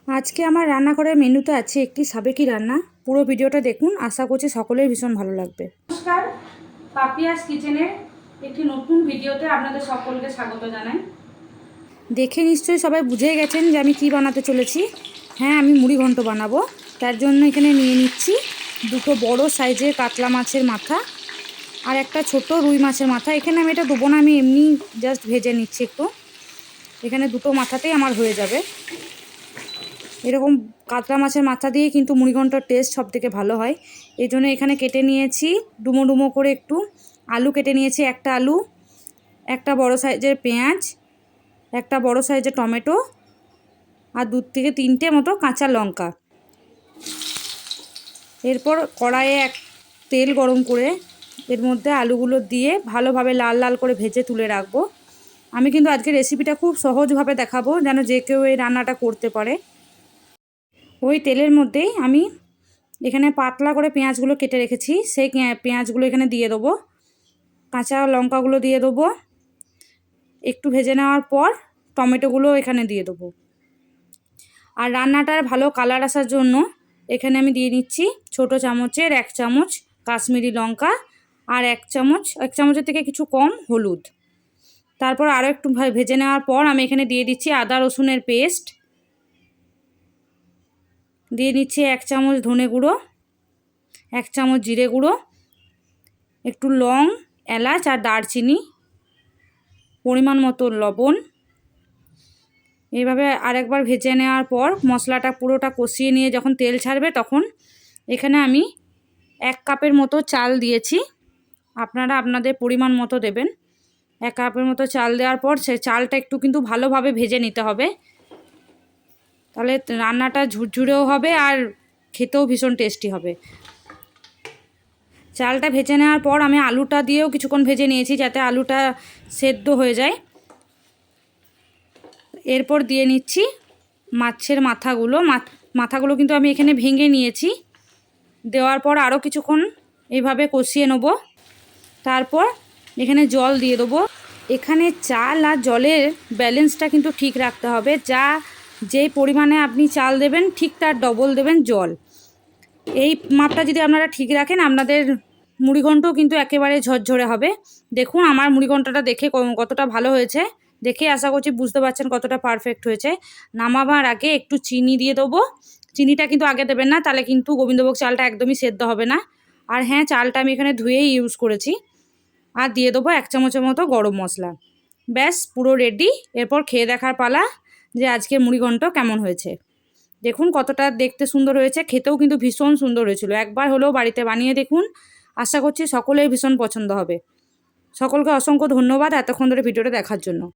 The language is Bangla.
আজকে আমার রান্নাঘরের মেনুতে আছে একটি সাবেকি রান্না। পুরো ভিডিওটা দেখুন, আশা করছি সকলের ভীষণ ভালো লাগবে। নমস্কার, পাপিয়াস কিচেনের একটি নতুন ভিডিওতে আপনাদের সকলকে স্বাগত জানাই। দেখে নিশ্চয়ই সবাই বুঝে গেছেন যে আমি কি বানাতে চলেছি। হ্যাঁ, আমি মুড়ি ঘন্ট বানাবো। তার জন্য এখানে নিয়ে নিচ্ছি দুটো বড় সাইজের কাতলা মাছের মাথা আর একটা ছোট রুই মাছের মাথা। এখানে আমি এটা দেবো না, আমি এমনি জাস্ট ভেজে নিচ্ছি একটু। এখানে দুটো মাথাতেই আমার হয়ে যাবে। এরকম কাতলা মাছের মাথা দিয়ে কিন্তু মুড়িঘণ্টার টেস্ট সবথেকে ভালো হয়। এই জন্য এখানে কেটে নিয়েছি ডুমো ডুমো করে একটু আলু কেটে নিয়েছি, একটা আলু, একটা বড় সাইজের পেঁয়াজ, একটা বড় সাইজের টমেটো আর 2 থেকে 3টে মতো কাঁচা লঙ্কা। এরপর কড়াইয়ে তেল গরম করে এর মধ্যে আলুগুলো দিয়ে ভালোভাবে লাল লাল করে ভেজে তুলে রাখবো। আমি কিন্তু আজকে রেসিপিটা খুব সহজভাবে দেখাবো, যেন যে কেউ এই রান্নাটা করতে পারে। ওই তেলের মধ্যেই আমি এখানে পাতলা করে পেঁয়াজগুলো কেটে রেখেছি, সেই পেঁয়াজগুলো এখানে দিয়ে দেবো, কাঁচা লঙ্কাগুলো দিয়ে দেবো। একটু ভেজে নেওয়ার পর টমেটোগুলো এখানে দিয়ে দেবো। আর রান্নাটার ভালো কালার আসার জন্য এখানে আমি দিয়ে নিচ্ছি ছোট চামচের 1 চামচ কাশ্মীরি লঙ্কা আর 1 চামচের থেকে কিছু কম হলুদ। তারপর আরও একটু ভেজে নেওয়ার পর আমি এখানে দিয়ে দিচ্ছি আদা রসুনের পেস্ট, দিয়ে নিচ্ছি 1 চামচ ধনে গুঁড়ো, 1 চামচ জিরে গুঁড়ো, একটু লং, এলাচ আর দারচিনি, পরিমাণ মতো লবণ। এইভাবে আরেকবার ভেজে নেওয়ার পর মশলাটা পুরোটা কষিয়ে নিয়ে যখন তেল ছাড়বে তখন এখানে আমি 1 কাপের মতো চাল দিয়েছি। আপনারা আপনাদের পরিমাণ মতো দেবেন। 1 কাপের মতো চাল দেওয়ার পর সে চালটা একটু কিন্তু ভালোভাবে ভেজে নিতে হবে, তাহলে রান্নাটা ঝুরঝুরেও হবে আর খেতেও ভীষণ টেস্টি হবে। চালটা ভেজে নেওয়ার পর আমি আলুটা দিয়েও কিছুক্ষণ ভেজে নিয়েছি যাতে আলুটা সেদ্ধ হয়ে যায়। এরপর দিয়ে নিচ্ছি মাছের মাথাগুলো কিন্তু আমি এখানে ভেঙে নিয়েছি। দেওয়ার পর আরও কিছুক্ষণ এইভাবে কষিয়ে নেব। তারপর এখানে জল দিয়ে দেবো। এখানে চাল আর জলের ব্যালেন্সটা কিন্তু ঠিক রাখতে হবে। যেই পরিমাণে আপনি চাল দেবেন ঠিক তার ডবল দেবেন জল। এই মাপটা যদি আপনারা ঠিক রাখেন আপনাদের মুড়িঘণ্টও কিন্তু একেবারে ঝরঝরে হবে। দেখুন আমার মুড়িঘণ্টটা দেখে কতটা ভালো হয়েছে, দেখে আশা করছি বুঝতে পারছেন কতটা পারফেক্ট হয়েছে। নামাবার আগে একটু চিনি দিয়ে দেবো। চিনিটা কিন্তু আগে দেবেন না, তাহলে কিন্তু গোবিন্দভোগ চালটা একদমই সেদ্ধ হবে না। আর হ্যাঁ, চালটা আমি এখানে ধুয়েই ইউজ করেছি। আর দিয়ে দেবো 1 চামচের মতো গরম মশলা। ব্যাস পুরো রেডি। এরপর খেয়ে দেখার পালা যে আজকে মুড়িঘণ্ট কেমন হয়েছে। দেখুন কতটা দেখতে সুন্দর হয়েছে, খেতেও কিন্তু ভীষণ সুন্দর হয়েছিল। একবার হলেও বাড়িতে বানিয়ে দেখুন, আশা করছি সকলের ভীষণ পছন্দ হবে। সকলকে অসংখ্য ধন্যবাদ এতক্ষণ ধরে ভিডিওটা দেখার জন্য।